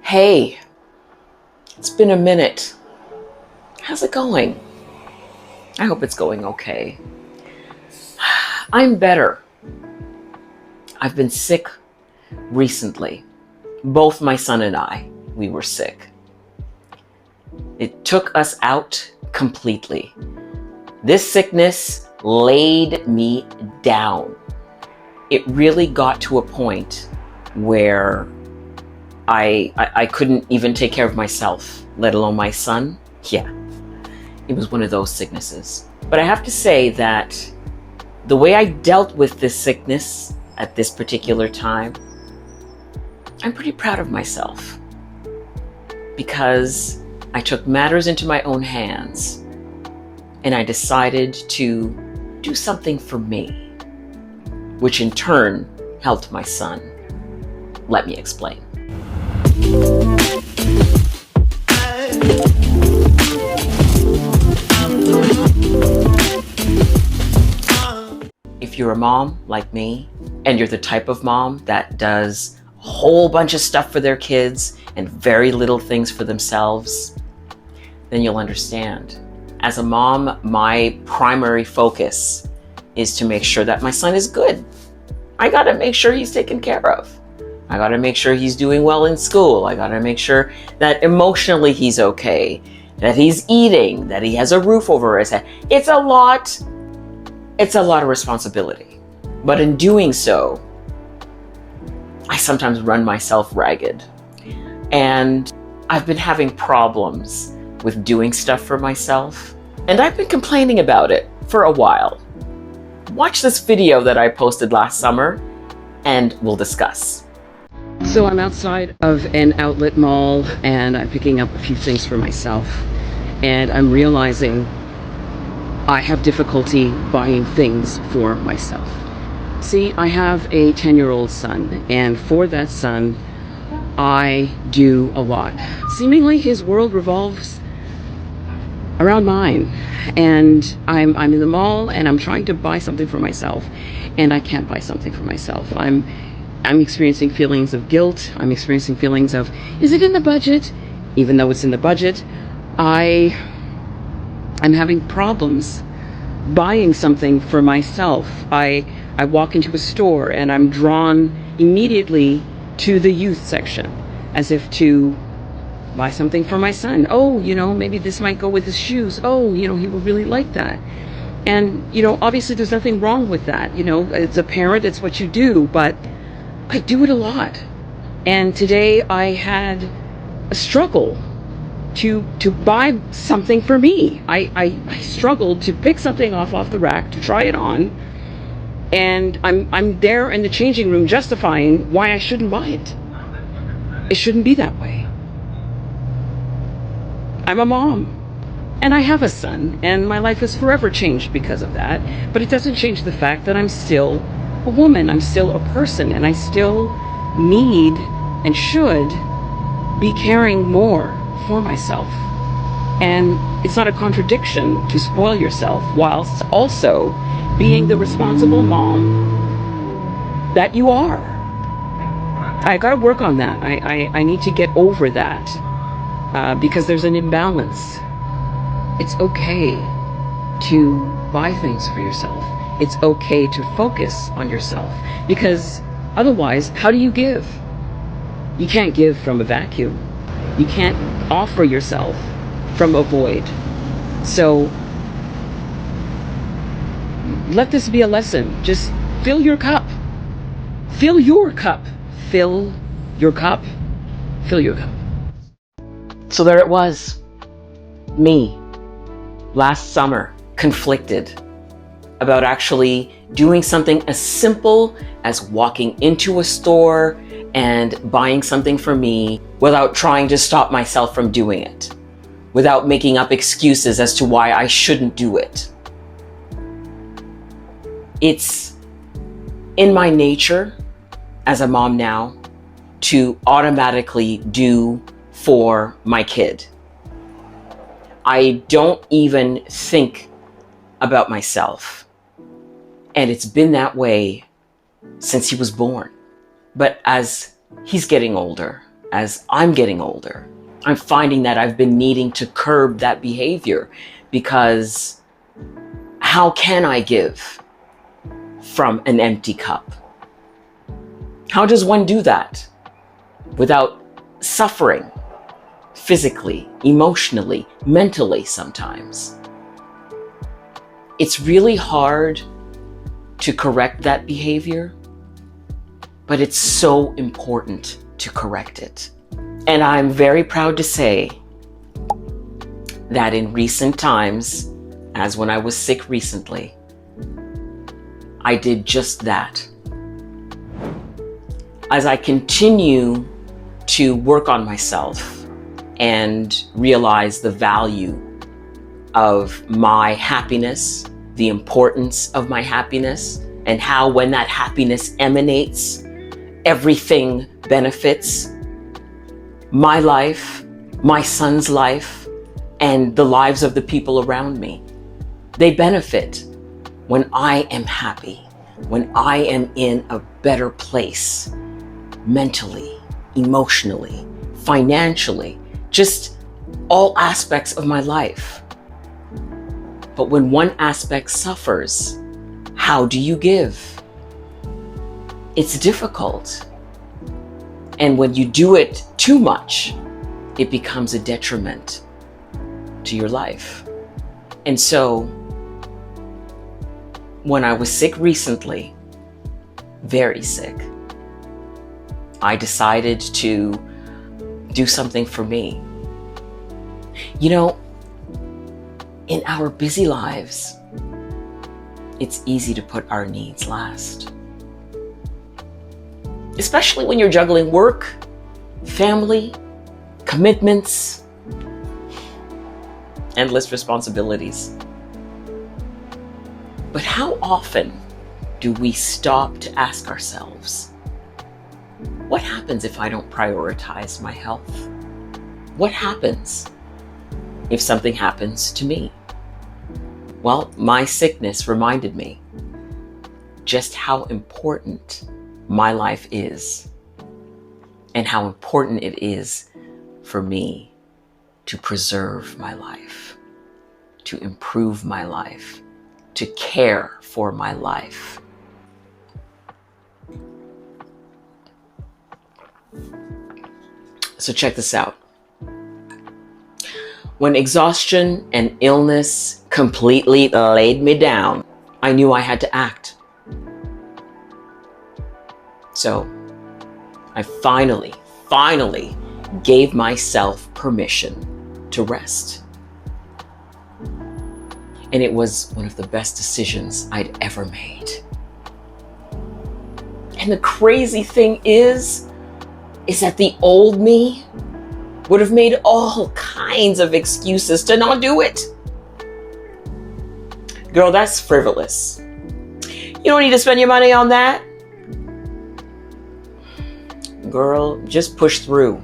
Hey, it's been a minute. How's it going? I hope it's going okay. I'm better. I've been sick recently. Both my son and I, we were sick. It took us out completely. This sickness laid me down. It really got to a point where I couldn't even take care of myself, let alone my son. Yeah, it was one of those sicknesses. But I have to say that the way I dealt with this sickness at this particular time, I'm pretty proud of myself, because I took matters into my own hands and I decided to do something for me, which in turn helped my son. Let me explain. If you're a mom like me, and you're the type of mom that does a whole bunch of stuff for their kids and very little things for themselves, then you'll understand. As a mom, my primary focus is to make sure that my son is good. I gotta make sure he's taken care of. I gotta make sure he's doing well in school. I gotta make sure that emotionally he's okay, that he's eating, that he has a roof over his head. It's a lot of responsibility. But in doing so, I sometimes run myself ragged. And I've been having problems with doing stuff for myself. And I've been complaining about it for a while. Watch this video that I posted last summer and we'll discuss. So I'm outside of an outlet mall and I'm picking up a few things for myself. And I'm realizing I have difficulty buying things for myself. See, I have a 10-year-old son, and for that son, I do a lot. Seemingly his world revolves around mine. And I'm in the mall and I'm trying to buy something for myself, and I can't buy something for myself. I'm experiencing feelings of guilt. I'm experiencing feelings of, is it in the budget? Even though it's in the budget, I'm having problems buying something for myself. I walk into a store and I'm drawn immediately to the youth section, as if to buy something for my son. Oh, maybe this might go with his shoes. Oh, he will really like that. And, obviously there's nothing wrong with that. As a parent, it's what you do, but I do it a lot. And today I had a struggle to buy something for me. I struggled to pick something off the rack to try it on, and I'm there in the changing room justifying why I shouldn't buy it. It shouldn't be that way. I'm a mom and I have a son, and my life is forever changed because of that, but it doesn't change the fact that I'm still a woman, I'm still a person, and I still need and should be caring more for myself. And it's not a contradiction to spoil yourself whilst also being the responsible mom that you are. I gotta work on that. I need to get over that because there's an imbalance. It's okay to buy things for yourself. It's okay to focus on yourself, because otherwise, how do you give? You can't give from a vacuum. You can't offer yourself from a void. So let this be a lesson. Just fill your cup. Fill your cup. Fill your cup. Fill your cup. So there it was. Me, last summer, conflicted about actually doing something as simple as walking into a store and buying something for me without trying to stop myself from doing it, without making up excuses as to why I shouldn't do it. It's in my nature as a mom now to automatically do for my kid. I don't even think about myself. And it's been that way since he was born. But as he's getting older, as I'm getting older, I'm finding that I've been needing to curb that behavior, because how can I give from an empty cup? How does one do that without suffering physically, emotionally, mentally sometimes? It's really hard to correct that behavior, but it's so important to correct it. And I'm very proud to say that in recent times, as when I was sick recently, I did just that. As I continue to work on myself and realize the value of my happiness, the importance of my happiness, and how when that happiness emanates, everything benefits my life, my son's life, and the lives of the people around me. They benefit when I am happy, when I am in a better place, mentally, emotionally, financially, just all aspects of my life. But when one aspect suffers, how do you give? It's difficult. And when you do it too much, it becomes a detriment to your life. And so, when I was sick recently, very sick, I decided to do something for me. You know, in our busy lives, it's easy to put our needs last. Especially when you're juggling work, family, commitments, endless responsibilities. But how often do we stop to ask ourselves, what happens if I don't prioritize my health? What happens if something happens to me? Well, my sickness reminded me just how important my life is, and how important it is for me to preserve my life, to improve my life, to care for my life. So check this out. When exhaustion and illness completely laid me down, I knew I had to act. So I finally gave myself permission to rest. And it was one of the best decisions I'd ever made. And the crazy thing is that the old me would have made all kinds of excuses to not do it. Girl, that's frivolous. You don't need to spend your money on that. Girl, just push through.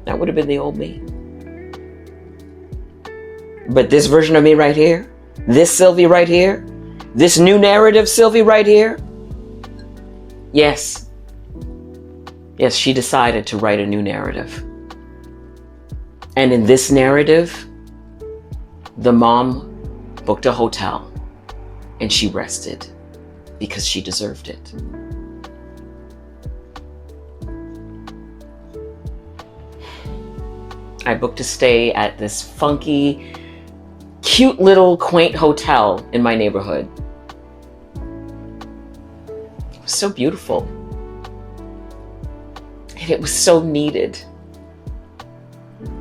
That would have been the old me. But this version of me right here, this Sylvie right here, this new narrative Sylvie right here, yes, she decided to write a new narrative. And in this narrative, the mom booked a hotel and she rested because she deserved it. I booked a stay at this funky, cute little quaint hotel in my neighborhood. It was so beautiful. And it was so needed.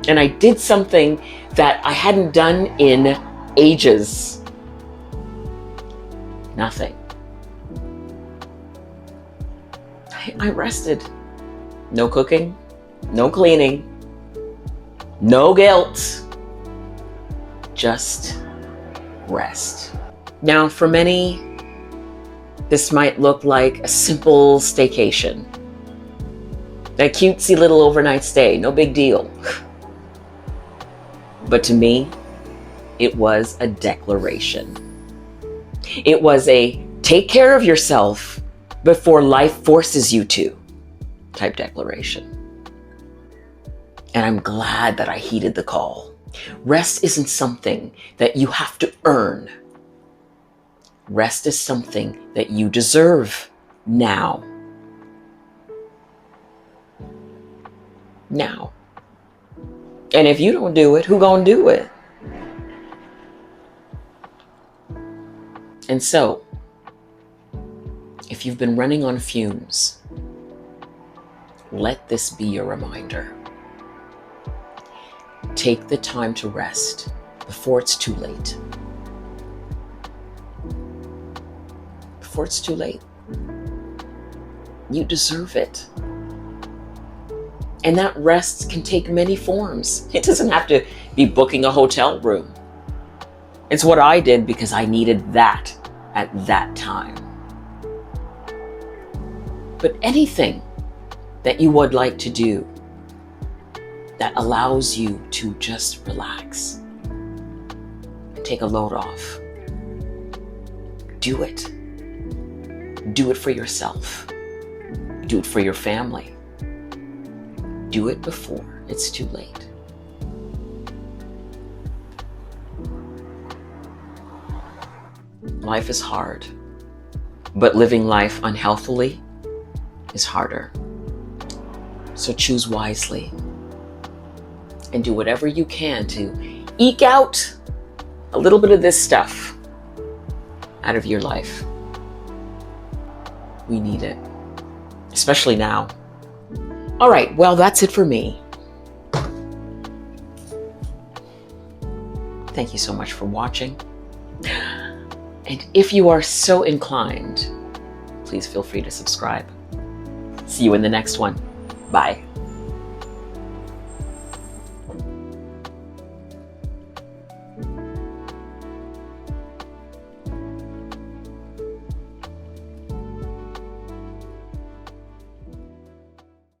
And I did something that I hadn't done in ages. Nothing. I rested. No cooking, no cleaning, no guilt, just rest. Now, for many, this might look like a simple staycation. A cutesy little overnight stay, no big deal. But to me, it was a declaration. It was a take care of yourself before life forces you to type declaration. And I'm glad that I heeded the call. Rest isn't something that you have to earn. Rest is something that you deserve now. Now. And if you don't do it, who gonna do it? And so, if you've been running on fumes, let this be your reminder. Take the time to rest before it's too late. Before it's too late. You deserve it. And that rest can take many forms. It doesn't have to be booking a hotel room. It's what I did because I needed that at that time. But anything that you would like to do that allows you to just relax and take a load off, do it. Do it for yourself. Do it for your family. Do it before it's too late. Life is hard, but living life unhealthily is harder. So choose wisely and do whatever you can to eke out a little bit of this stuff out of your life. We need it, especially now. All right, well, that's it for me. Thank you so much for watching. And if you are so inclined, please feel free to subscribe. See you in the next one. Bye.